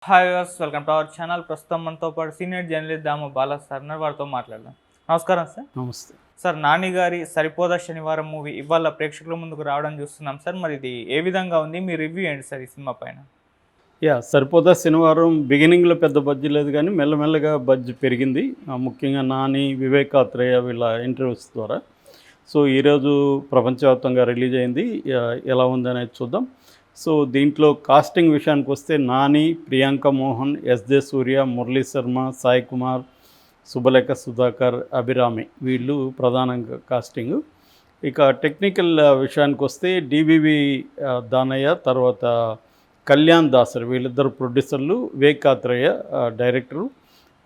Hi viewers, welcome to our channel. ప్రస్తుతం మనతో పాటు సీనియర్ జర్నలిస్ట్ దాము బాలా సార్ ఉన్నారు. వారితో మాట్లాడదాం. నమస్కారం సార్. నమస్తే సార్, నాని గారి సరిపోదా శనివారం మూవీ ఇవాళ ప్రేక్షకుల ముందుకు రావడం చూస్తున్నాం సార్. మరి ఇది ఏ విధంగా ఉంది? మీ రివ్యూ ఏంటి సార్ ఈ సినిమా పైన? సరిపోదా శనివారం బిగినింగ్లో పెద్ద బడ్జెట్ లేదు, కానీ మెల్లమెల్లగా బడ్జెట్ పెరిగింది. ముఖ్యంగా నాని, వివేక్ ఆత్రేయ వీళ్ళ ఇంటర్వ్యూస్ ద్వారా. సో ఈరోజు ప్రపంచవ్యాప్తంగా రిలీజ్ అయింది. ఎలా ఉందనేది చూద్దాం. సో దీంట్లో కాస్టింగ్ విషయానికి వస్తే నాని, ప్రియాంక మోహన్, ఎస్జే సూర్య, మురళీ శర్మ, సాయి కుమార్, సుబలేఖ సుధాకర్, అభిరామి వీళ్ళు ప్రధానంగా కాస్టింగ్. ఇక టెక్నికల్ విషయానికి వస్తే డిబివి దానయ్య, తర్వాత కళ్యాణ్ దాసర్ వీళ్ళిద్దరు ప్రొడ్యూసర్లు, వివేక్ ఆత్రేయ డైరెక్టరు,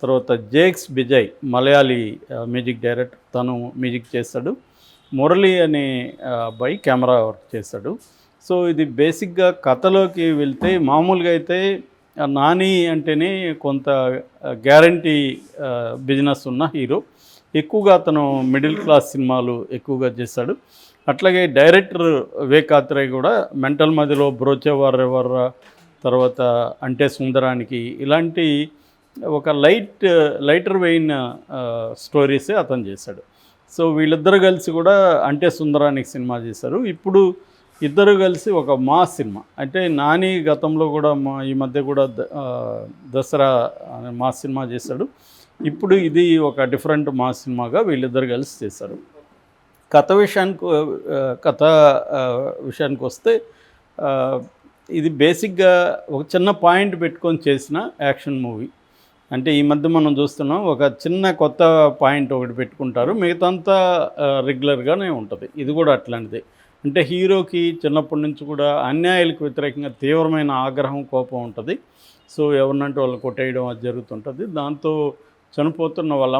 తర్వాత జేక్స్ బిజయ్ మలయాళీ మ్యూజిక్ డైరెక్టర్, తను మ్యూజిక్ చేస్తాడు. మురళి అనే అబ్బాయి కెమెరా వర్క్ చేస్తాడు. సో ఇది బేసిక్గా కథలోకి వెళ్తే మామూలుగా అయితే నాని అంటేనే కొంత గ్యారంటీ బిజినెస్ ఉన్న హీరో. ఎక్కువగా అతను మిడిల్ క్లాస్ సినిమాలు ఎక్కువగా చేస్తాడు. అట్లాగే డైరెక్టర్ వివేక్ ఆత్రేయ కూడా మెంటల్ మధ్యలో బ్రోచేవారెవర్, తర్వాత అంటే సుందరానికి ఇలాంటి ఒక లైటర్ వెయిన్ స్టోరీసే అతను చేశాడు. సో వీళ్ళిద్దరు కలిసి కూడా అంటే సుందరానికి సినిమా చేశారు. ఇప్పుడు ఇద్దరు కలిసి ఒక మాస్ సినిమా, అంటే నాని గతంలో కూడా ఈ మధ్య కూడా దసరా మాస్ సినిమా చేశాడు. ఇప్పుడు ఇది ఒక డిఫరెంట్ మాస్ సినిమాగా వీళ్ళిద్దరు కలిసి చేశారు. కథ విషయానికి వస్తే ఇది బేసిక్గా ఒక చిన్న పాయింట్ పెట్టుకొని చేసిన యాక్షన్ మూవీ. అంటే ఈ మధ్య మనం చూస్తున్నాం, ఒక చిన్న కొత్త పాయింట్ ఒకటి పెట్టుకుంటారు, మిగతాంతా రెగ్యులర్గానే ఉంటుంది. ఇది కూడా అట్లాంటిదే. అంటే హీరోకి చిన్నప్పటి నుంచి కూడా అన్యాయాలకు వ్యతిరేకంగా తీవ్రమైన ఆగ్రహం, కోపం ఉంటుంది. సో ఎవరినంటే వాళ్ళు కొట్టేయడం అది జరుగుతుంటుంది. దాంతో చనిపోతున్న వాళ్ళ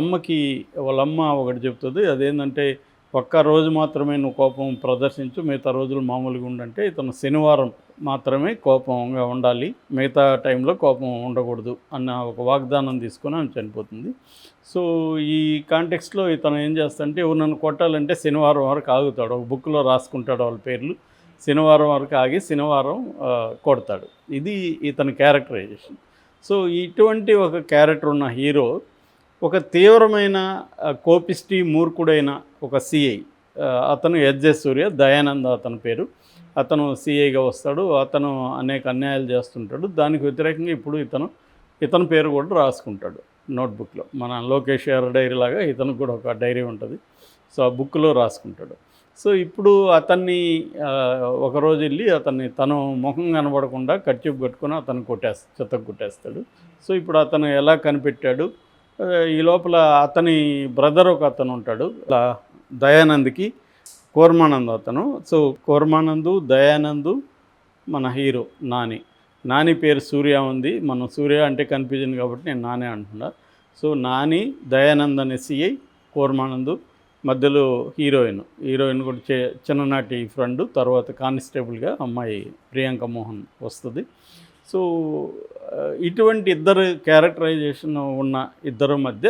అమ్మ ఒకటి చెప్తుంది, అదేంటంటే ఒక్క రోజు మాత్రమే నువ్వు కోపం ప్రదర్శించు, మిగతా రోజులు మామూలుగా ఉండంటే ఇతను శనివారం మాత్రమే కోపంగా ఉండాలి, మిగతా టైంలో కోపం ఉండకూడదు అన్న ఒక వాగ్దానం తీసుకొని ఆమె చనిపోతుంది. సో ఈ కాంటెక్స్ట్లో ఇతను ఏం చేస్తాడంటే, ఎవరు కొట్టాలంటే శనివారం వరకు ఆగుతాడు, ఒక బుక్లో రాసుకుంటాడు వాళ్ళ పేర్లు, శనివారం వరకు ఆగి శనివారం కొడతాడు. ఇది ఇతని క్యారెక్టరైజేషన్. సో ఇటువంటి ఒక క్యారెక్టర్ ఉన్న హీరో ఒక తీవ్రమైన కోపిస్టి మూర్ఖుడైన ఒక సిఐ, అతను ఎస్జే సూర్య, దయానంద్ అతని పేరు. అతను సిఐగా వస్తాడు. అతను అనేక అన్యాయాలు చేస్తుంటాడు. దానికి వ్యతిరేకంగా ఇప్పుడు ఇతని పేరు కూడా రాసుకుంటాడు నోట్బుక్లో. మన లోకేష్ గారి డైరీ లాగా ఇతనికి కూడా ఒక డైరీ ఉంటుంది. సో ఆ బుక్లో రాసుకుంటాడు. సో ఇప్పుడు అతన్ని ఒకరోజు వెళ్ళి తను ముఖం కనబడకుండా కర్చీఫ్ కట్టుకొని అతను చెత్తకు కొట్టేస్తాడు. సో ఇప్పుడు అతను ఎలా కనిపెట్టాడు, ఈ లోపల అతని బ్రదర్ ఒక అతను ఉంటాడు దయానంద్కి, కోర్మానంద్ అతను. సో కోర్మానందు, దయానందు, మన హీరో నాని పేరు సూర్య ఉంది. మనం సూర్య అంటే కన్ఫ్యూజన్ కాబట్టి నేను నానే అంటున్నా. సో నాని, దయానంద్ అనే సిఐ, కోర్మానందు, మధ్యలో హీరోయిన్ కూడా చిన్ననాటి ఫ్రెండ్, తర్వాత కానిస్టేబుల్గా అమ్మాయి ప్రియాంక మోహన్ వస్తుంది. సో ఇటువంటి ఇద్దరు క్యారెక్టరైజేషన్ ఉన్న ఇద్దరు మధ్య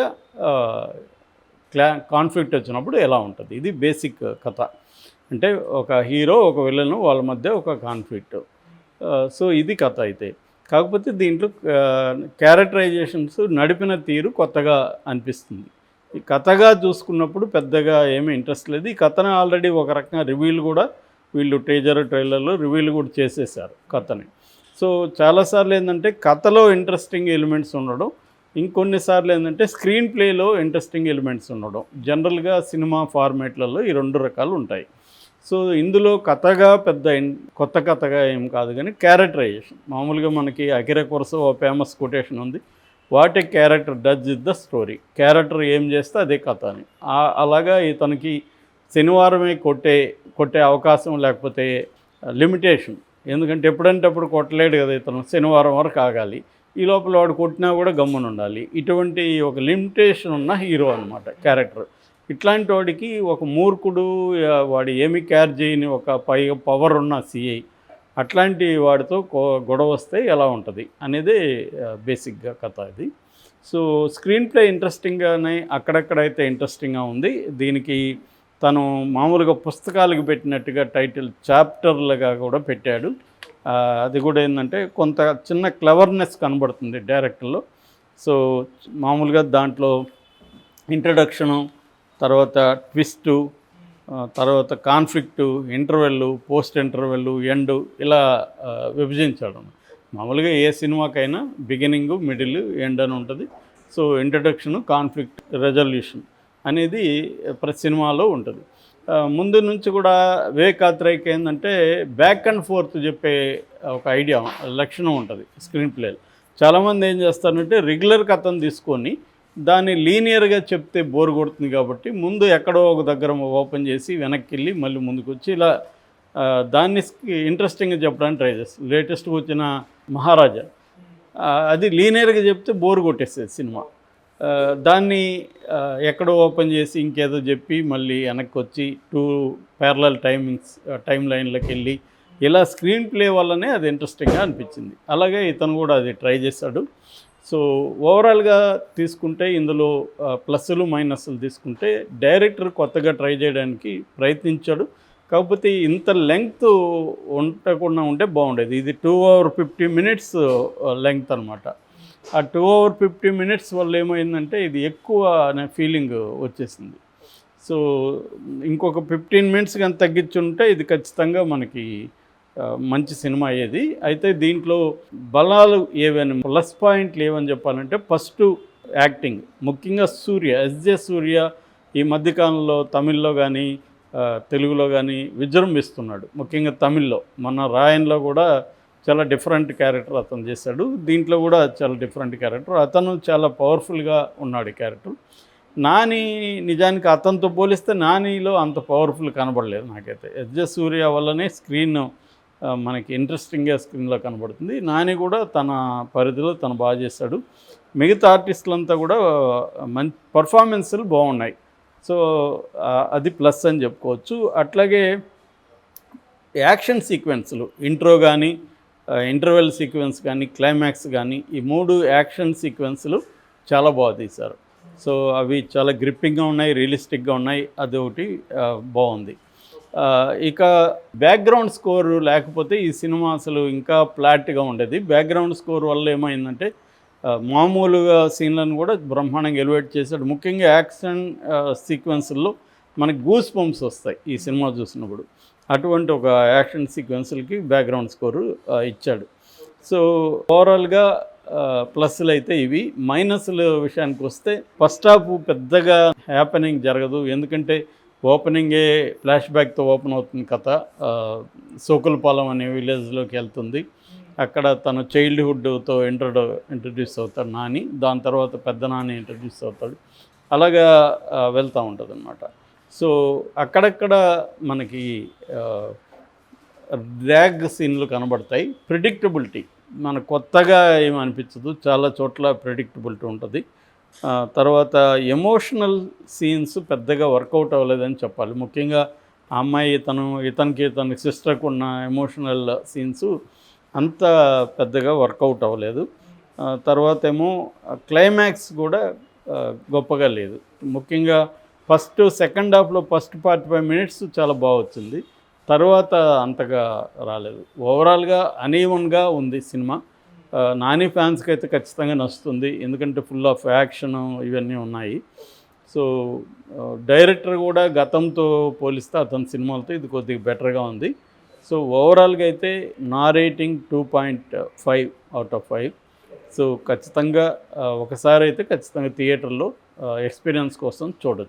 కాన్ఫ్లిక్ట్ వచ్చినప్పుడు ఎలా ఉంటుంది, ఇది బేసిక్ కథ. అంటే ఒక హీరో, ఒక విలన్, వాళ్ళ మధ్య ఒక కాన్ఫ్లిక్ట్. సో ఇది కథ అయితే. కాకపోతే దీంట్లో క్యారెక్టరైజేషన్స్ నడిపిన తీరు కొత్తగా అనిపిస్తుంది. ఈ కథగా చూసుకున్నప్పుడు పెద్దగా ఏమీ ఇంట్రెస్ట్ లేదు. ఈ కథను ఆల్రెడీ ఒక రకంగా రివ్యూలు కూడా వీళ్ళు ట్రైలర్లో రివ్యూలు కూడా చేసేసారు కథని. సో చాలాసార్లు ఏంటంటే కథలో ఇంట్రెస్టింగ్ ఎలిమెంట్స్ ఉండడం, ఇంకొన్నిసార్లు ఏంటంటే స్క్రీన్ ప్లేలో ఇంట్రెస్టింగ్ ఎలిమెంట్స్ ఉండడం. జనరల్గా సినిమా ఫార్మేట్లలో ఈ రెండు రకాలు ఉంటాయి. సో ఇందులో కథగా కొత్త కథగా ఏం కాదు, కానీ క్యారెక్టరైజేషన్ మామూలుగా మనకి అకిరా కురోసావా ఫేమస్ కొటేషన్ ఉంది, what a character does is the story. Character ఏం చేస్తే అదే కథ అని. అలాగా ఇతనికి శనివారమే కొట్టే అవకాశం లేకపోతే లిమిటేషన్, ఎందుకంటే ఎప్పుడంటే అప్పుడు కొట్టలేడు కదా ఇతను, శనివారం వరకు ఆగాలి, ఈ లోపల వాడు కొట్టినా కూడా గమ్మున ఉండాలి. ఇటువంటి ఒక లిమిటేషన్ ఉన్న హీరో అనమాట క్యారెక్టర్. ఇట్లాంటి వాడికి ఒక మూర్ఖుడు, వాడు ఏమి క్యార్ చేయని ఒక పవర్ ఉన్న సిఐ, అట్లాంటి వాడితో గొడవ వస్తే ఎలా ఉంటుంది అనేది బేసిక్గా కథ ఇది. సో స్క్రీన్ ప్లే ఇంట్రెస్టింగ్గానే అక్కడక్కడైతే ఇంట్రెస్టింగ్గా ఉంది. దీనికి తను మామూలుగా పుస్తకాలకు పెట్టినట్టుగా టైటిల్ చాప్టర్లుగా కూడా పెట్టాడు. అది కూడా ఏంటంటే కొంత చిన్న క్లవర్నెస్ కనబడుతుంది డైరెక్టర్లో. సో మామూలుగా దాంట్లో ఇంట్రడక్షను, తర్వాత ట్విస్టు, తర్వాత కాన్ఫ్లిక్టు, ఇంటర్వెల్లు, పోస్ట్ ఇంటర్వెల్లు, ఎండు ఇలా విభజించాడు. మామూలుగా ఏ సినిమాకైనా బిగినింగు, మిడిల్, ఎండ్ అని ఉంటుంది. సో ఇంట్రడక్షను, కాన్ఫ్లిక్ట్, రెజల్యూషన్ అనేది ప్రతి సినిమాలో ఉంటుంది. ముందు నుంచి కూడా వివేక్ ఆత్రేయకి ఏంటంటే బ్యాక్ అండ్ ఫోర్త్ చెప్పే ఒక ఐడియా, లక్షణం ఉంటుంది స్క్రీన్ ప్లేలో. చాలామంది ఏం చేస్తారంటే రెగ్యులర్ కథను తీసుకొని దాన్ని లీనియర్గా చెప్తే బోర్ కొడుతుంది కాబట్టి ముందు ఎక్కడో ఒక దగ్గర ఓపెన్ చేసి వెనక్కి వెళ్ళి మళ్ళీ ముందుకు వచ్చి ఇలా దాన్ని ఇంట్రెస్టింగ్గా చెప్పడానికి ట్రై చేస్తాం. లేటెస్ట్గా వచ్చిన మహారాజా అది లీనియర్గా చెప్తే బోర్ కొట్టేస్తుంది సినిమా. దాన్ని ఎక్కడో ఓపెన్ చేసి ఇంకేదో చెప్పి మళ్ళీ వెనక్కి వచ్చి 2 ప్యారలల్ టైం లైన్లోకి వెళ్ళి ఇలా స్క్రీన్ ప్లే వల్లనే అది ఇంట్రెస్టింగ్గా అనిపించింది. అలాగే ఇతను కూడా అది ట్రై చేశాడు. సో ఓవరాల్గా తీసుకుంటే ఇందులో ప్లస్లు మైనస్లు తీసుకుంటే డైరెక్టర్ కొత్తగా ట్రై చేయడానికి ప్రయత్నించాడు. కాకపోతే ఇంత లెంగ్త్ ఉండకుండా ఉంటే బాగుండేది. ఇది 2 hours 50 minutes లెంగ్త్ అనమాట. ఆ 2 hours 50 minutes వల్ల ఏమైందంటే ఇది ఎక్కువ అనే ఫీలింగ్ వచ్చేసింది. సో ఇంకొక 15 minutes కానీ తగ్గించుంటే ఇది ఖచ్చితంగా మనకి మంచి సినిమా అయ్యేది. అయితే దీంట్లో బలాలు ఏవని, ప్లస్ పాయింట్లు ఏవని చెప్పాలంటే ఫస్ట్ యాక్టింగ్, ముఖ్యంగా ఎస్జే సూర్య ఈ మధ్యకాలంలో తమిళ్లో కానీ తెలుగులో కానీ విజృంభిస్తున్నాడు. ముఖ్యంగా తమిళ్లో మన రాయన్లో కూడా చాలా డిఫరెంట్ క్యారెక్టర్ అతను చేశాడు. దీంట్లో కూడా చాలా డిఫరెంట్ క్యారెక్టర్, అతను చాలా పవర్ఫుల్గా ఉన్నాడు ఈ క్యారెక్టర్. నాని నిజానికి అతనితో పోలిస్తే నానిలో అంత పవర్ఫుల్ కనబడలేదు నాకైతే. ఎస్జే సూర్య వల్లనే స్క్రీన్ మనకి ఇంట్రెస్టింగ్గా స్క్రీన్లో కనబడుతుంది. నాని కూడా తన పరిధిలో తను బాగా చేశాడు. మిగతా ఆర్టిస్టులంతా కూడా మంచి పర్ఫార్మెన్స్లు బాగున్నాయి. సో అది ప్లస్ అని చెప్పుకోవచ్చు. అట్లాగే యాక్షన్ సీక్వెన్స్లు, ఇంట్రో కానీ, ఇంటర్వెల్ సీక్వెన్స్ కానీ, క్లైమాక్స్ కానీ, ఈ 3 యాక్షన్ సీక్వెన్స్లు చాలా బాగా తీశారు. సో అవి చాలా గ్రిప్పింగ్గా ఉన్నాయి, రియలిస్టిక్గా ఉన్నాయి. అదొకటి బాగుంది. ఇక బ్యాక్గ్రౌండ్ స్కోర్ లేకపోతే ఈ సినిమా అసలు ఇంకా ఫ్లాట్గా ఉండేది. బ్యాక్గ్రౌండ్ స్కోర్ వల్ల ఏమైందంటే మామూలుగా సీన్లను కూడా బ్రహ్మాండంగా ఎలివేట్ చేశాడు. ముఖ్యంగా యాక్షన్ సీక్వెన్స్ల్లో మనకి గూస్ బంప్స్ వస్తాయి ఈ సినిమా చూసినప్పుడు. అటువంటి ఒక యాక్షన్ సీక్వెన్స్లకి బ్యాక్గ్రౌండ్ స్కోరు ఇచ్చాడు. సో ఓవరాల్గా ప్లస్లు అయితే ఇవి. మైనస్ల విషయానికి వస్తే ఫస్ట్ హాఫ్ పెద్దగా హ్యాపెనింగ్ జరగదు. ఎందుకంటే ఓపెనింగే ఫ్లాష్ బ్యాక్తో ఓపెన్ అవుతుంది కథ. సోకులపాలెం అనే విలేజ్లోకి వెళ్తుంది. అక్కడ తన చైల్డ్హుడ్తో ఇంట్రడ్యూస్ అవుతాడు నాని. దాని తర్వాత పెద్ద నాని ఇంట్రడ్యూస్ అవుతాడు. అలాగా వెళ్తూ ఉంటుంది అన్నమాట. సో అక్కడక్కడ మనకి డ్రాగ్ సీన్లు కనబడతాయి. ప్రిడిక్టబిలిటీ మనకు కొత్తగా ఏమి అనిపించదు, చాలా చోట్ల ప్రిడిక్టబిలిటీ ఉంటుంది. తర్వాత ఎమోషనల్ సీన్స్ పెద్దగా వర్కౌట్ అవ్వలేదని చెప్పాలి. ముఖ్యంగా ఆ అమ్మాయి ఇతనికి తన సిస్టర్కి ఉన్న ఎమోషనల్ సీన్స్ అంత పెద్దగా వర్కౌట్ అవ్వలేదు. తర్వాత ఏమో క్లైమాక్స్ కూడా గొప్పగా లేదు. ముఖ్యంగా సెకండ్ హాఫ్లో ఫస్ట్ 45 minutes చాలా బాగా వచ్చింది. తర్వాత అంతగా రాలేదు. ఓవరాల్గా అనీవన్గా ఉంది సినిమా. నాని ఫ్యాన్స్కి అయితే ఖచ్చితంగా నచ్చుతుంది. ఎందుకంటే ఫుల్ ఆఫ్ యాక్షన్ ఇవన్నీ ఉన్నాయి. సో డైరెక్టర్ కూడా గతంతో పోలిస్తే అతని సినిమాలతో ఇది కొద్దిగా బెటర్గా ఉంది. సో ఓవరాల్గా అయితే నా రేటింగ్ 2.5 out of 5. సో ఖచ్చితంగా ఒకసారి అయితే ఖచ్చితంగా థియేటర్లో ఎక్స్పీరియన్స్ కోసం చూడొచ్చు.